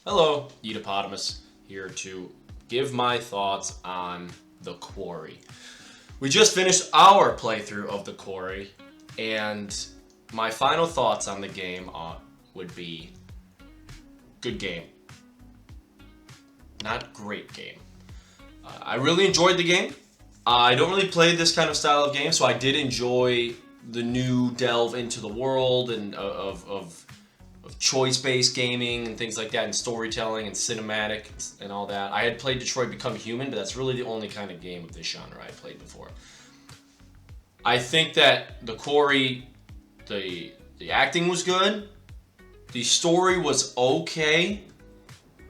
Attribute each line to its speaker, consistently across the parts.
Speaker 1: Hello, Yeetapotamus, here to give my thoughts on the Quarry. We just finished our playthrough of the Quarry, and my final thoughts on the game would be good game. Not great game. I really enjoyed the game. I don't really play this kind of style of game, so I did enjoy the new delve into the world and of choice-based gaming and things like that, and storytelling and cinematic and all that. I had played Detroit Become Human, but that's really the only kind of game of this genre I played before. I think that the Quarry, the acting was good, the story was okay,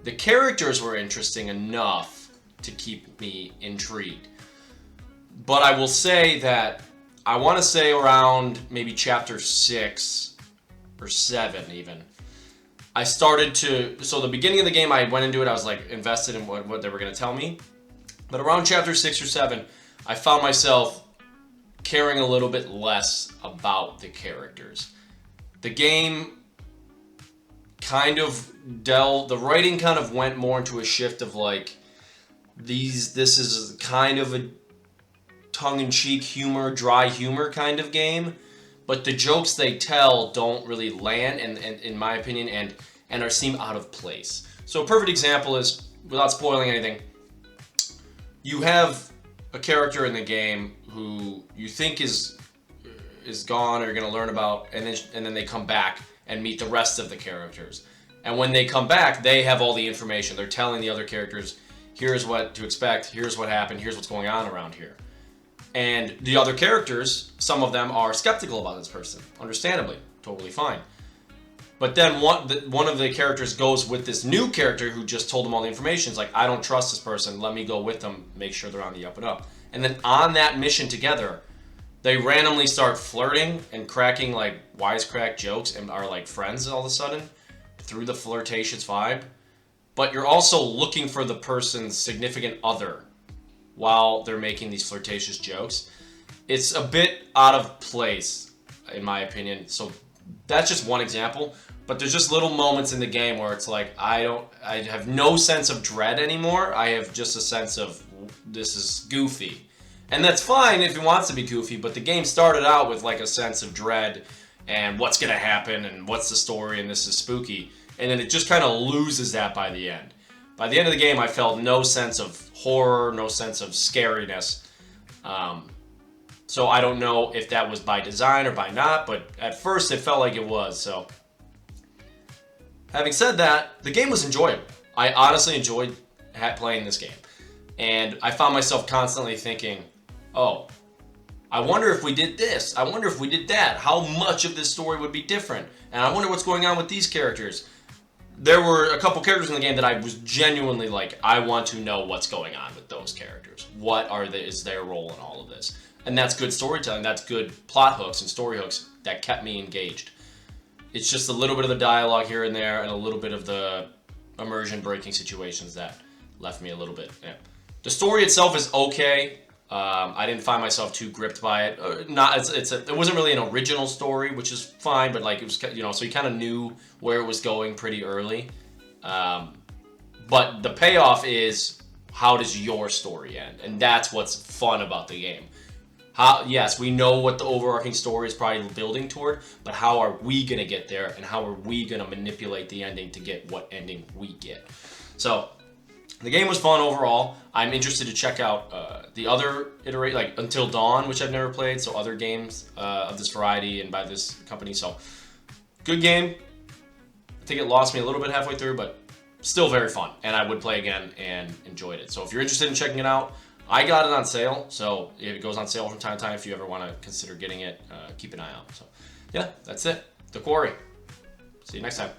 Speaker 1: the characters were interesting enough to keep me intrigued. But I will say that I want to say around maybe chapter 6 or 7 even, I started to, so the beginning of the game I went into it, I was like invested in what they were going to tell me. But around chapter 6 or 7, I found myself caring a little bit less about the characters. The game the writing kind of went more into a shift of like, this is kind of a tongue-in-cheek humor, dry humor kind of game. But the jokes they tell don't really land, and in my opinion, and seem out of place. So a perfect example is, without spoiling anything, you have a character in the game who you think is gone or you're going to learn about, and then they come back and meet the rest of the characters. And when they come back, they have all the information. They're telling the other characters, here's what to expect, here's what happened, here's what's going on around here. And the other characters, some of them are skeptical about this person, understandably, totally fine. But then one of the characters goes with this new character who just told them all the information. It's like, I don't trust this person, let me go with them, make sure they're on the up and up. And then on that mission together, they randomly start flirting and cracking like wisecrack jokes and are like friends all of a sudden through the flirtatious vibe. But you're also looking for the person's significant other while they're making these flirtatious jokes. It's a bit out of place, in my opinion. So that's just one example. But there's just little moments in the game where it's like, I have no sense of dread anymore. I have just a sense of, this is goofy. And that's fine if it wants to be goofy, but the game started out with like a sense of dread and what's going to happen and what's the story and this is spooky. And then it just kind of loses that by the end. By the end of the game, I felt no sense of horror, no sense of scariness. So I don't know if that was by design or by not, but at first it felt like it was. So having said that, the game was enjoyable. I honestly enjoyed playing this game. And I found myself constantly thinking, oh, I wonder if we did this. I wonder if we did that. How much of this story would be different? And I wonder what's going on with these characters. There were a couple characters in the game that I was genuinely like, I want to know what's going on with those characters. Is their role in all of this? And that's good storytelling. That's good plot hooks and story hooks that kept me engaged. It's just a little bit of the dialogue here and there and a little bit of the immersion breaking situations that left me a little bit. Yeah. The story itself is okay. I didn't find myself too gripped by it. It wasn't really an original story, which is fine, but like it was, so you kind of knew where it was going pretty early. But the payoff is, how does your story end? And that's what's fun about the game. Yes, we know what the overarching story is probably building toward, but how are we going to get there, and how are we going to manipulate the ending to get what ending we get? So the game was fun overall. I'm interested to check out the other iteration, like Until Dawn, which I've never played, so other games of this variety and by this company. So good game. I think it lost me a little bit halfway through, but still very fun, and I would play again and enjoyed it. So if you're interested in checking it out, I got it on sale, so it goes on sale from time to time. If you ever want to consider getting it, keep an eye out. So yeah, that's it. The Quarry. See you next time.